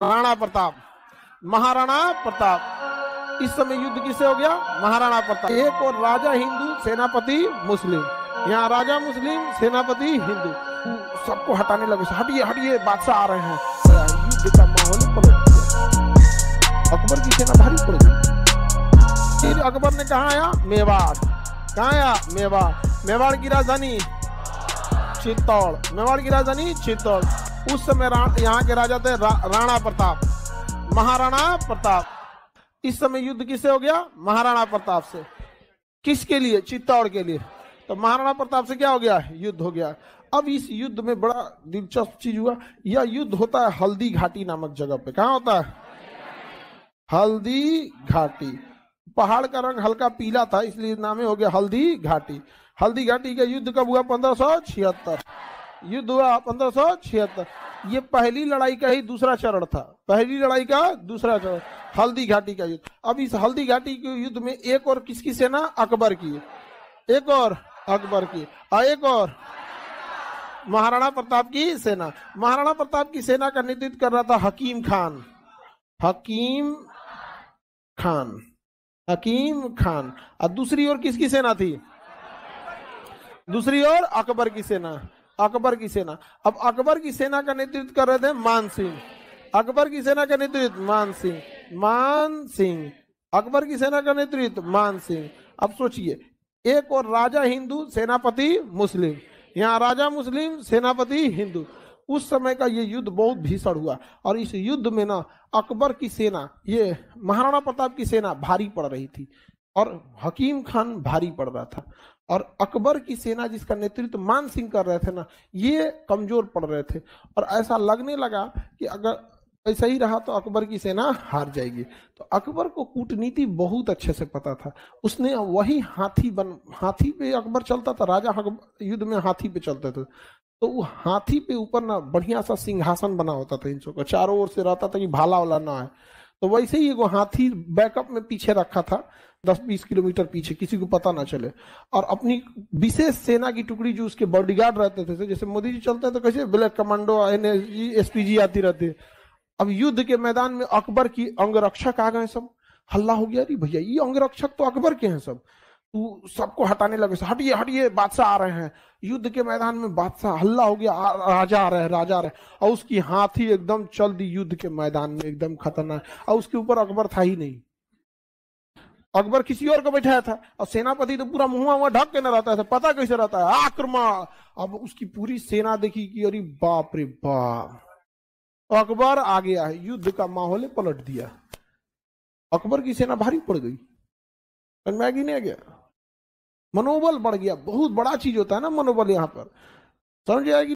राणा प्रताप, महाराणा प्रताप। इस समय युद्ध किससे हो गया? महाराणा प्रताप। एक और राजा हिंदू, सेनापति मुस्लिम। यहाँ राजा मुस्लिम, सेनापति हिंदू। सबको हटाने लगे, हटिए हटिए, बादशाह आ रहे हैं। युद्ध का माहौल पलट गया। अकबर की सेना भारी पड़ गई। फिर अकबर ने कहा आया? मेवाड़। कहाँ आया? मेवाड़। मेवाड़ की राजधानी चित्तौड़। मेवाड़ की राजधानी चित्तौड़। उस समय यहाँ के राजा थे राणा प्रताप, महाराणा प्रताप। इस समय युद्ध किससे हो गया? महाराणा प्रताप से। किसके लिए? चित्तौड़ के लिए। तो महाराणा प्रताप से क्या हो गया? युद्ध हो गया। अब इस युद्ध में बड़ा दिलचस्प चीज हुआ। यह युद्ध होता है हल्दी घाटी नामक जगह पे। कहाँ होता है? हल्दी घाटी। पहाड़ का रंग हल्का पीला था, इसलिए नाम हो गया हल्दी घाटी। हल्दी घाटी का युद्ध कब हुआ? 1576। युद्ध हुआ 1576। ये पहली लड़ाई का ही दूसरा चरण था। पहली लड़ाई का दूसरा चरण, हल्दी घाटी का युद्ध। अब इस हल्दी घाटी के युद्ध में एक और किसकी सेना? अकबर की। एक और अकबर की, और एक और महाराणा प्रताप की सेना। महाराणा प्रताप की सेना का नेतृत्व कर रहा था हकीम खान। हकीम खान, हकीम खान। और दूसरी ओर किसकी सेना थी? दूसरी ओर अकबर की सेना। अकबर की सेना। अब अकबर की सेना का नेतृत्व कर रहे थे मान सिंह। अकबर की सेना का नेतृत्व मान सिंह। मान सिंह। अकबर की सेना का नेतृत्व मान सिंह। अब सोचिए, एक और राजा हिंदू, सेनापति मुस्लिम। यहाँ राजा मुस्लिम, सेनापति हिंदू। उस समय का ये युद्ध बहुत भीषण हुआ। और इस युद्ध में ना अकबर की सेना, ये महाराणा प्रताप की सेना भारी पड़ रही थी और हकीम खान भारी पड़ रहा था। और अकबर की सेना जिसका नेतृत्व मान सिंह कर रहे थे ना, ये कमजोर पड़ रहे थे। और ऐसा लगने लगा कि अगर ऐसा ही रहा तो अकबर की सेना हार जाएगी। तो अकबर को कूटनीति बहुत अच्छे से पता था। उसने वही हाथी पे अकबर चलता था। राजा युद्ध में हाथी पे चलते थे। तो वो हाथी पे ऊपर ना बढ़िया सा सिंहासन बना होता था, इन सबका चारों ओर से रहता था कि भाला वाला ना आए। तो वैसे ही एगो हाथी बैकअप में पीछे रखा था, 10-20 किलोमीटर पीछे, किसी को पता ना चले। और अपनी विशेष सेना की टुकड़ी जो उसके बॉडीगार्ड रहते थे, जैसे मोदी जी चलते हैं तो कैसे ब्लैक कमांडो, एनएसजी, एसपीजी आती रहती है। अब युद्ध के मैदान में अकबर की अंगरक्षक आ गए सब। हल्ला हो गया, अरे भैया ये अंगरक्षक तो अकबर के हैं सब। तो सबको हटाने लगे, हटिए हटिए, बादशाह आ रहे हैं। युद्ध के मैदान में बादशाह, हल्ला हो गया, राजा आ रहे हैं, राजा आ रहे हैं। और उसकी हाथी एकदम चल दी युद्ध के मैदान में, एकदम खतरनाक। और उसके ऊपर अकबर था ही नहीं, अकबर किसी और को बैठाया था। और सेनापति तो पूरा मुंह ढक के न रहता था, पता कैसे रहता है? आक्रमण। अब उसकी पूरी सेना देखी कि अरे बाप रे बाप, अकबर आ गया है। युद्ध का माहौल पलट दिया। अकबर की सेना भारी पड़ गई। मैगी नहीं आ गया, मनोबल बढ़ गया। बहुत बड़ा चीज होता है ना मनोबल, यहाँ पर समझ आएगी।